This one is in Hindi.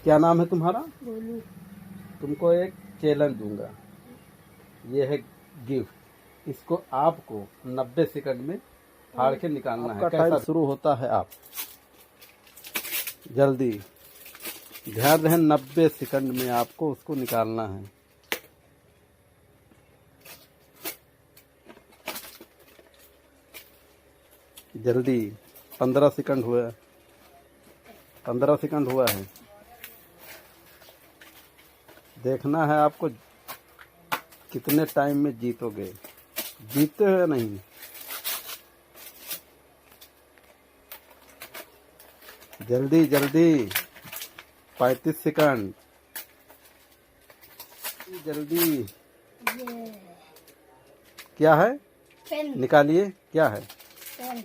क्या नाम है तुम्हारा? बोलू। तुमको एक चैलेंज दूंगा। ये है गिफ्ट। इसको आपको 90 सेकंड में फाड़ के निकालना है। टाइम शुरू होता है। आप जल्दी, ध्यान रहे, 90 सेकंड में आपको उसको निकालना है। जल्दी, 15 सेकंड हुआ। 15 सेकंड हुआ है। देखना है आपको कितने टाइम में जीतोगे। जीतते हो या नहीं? जल्दी जल्दी, 35 सेकंड। जल्दी, ये क्या है? पेन। निकालिए, क्या है? पेन।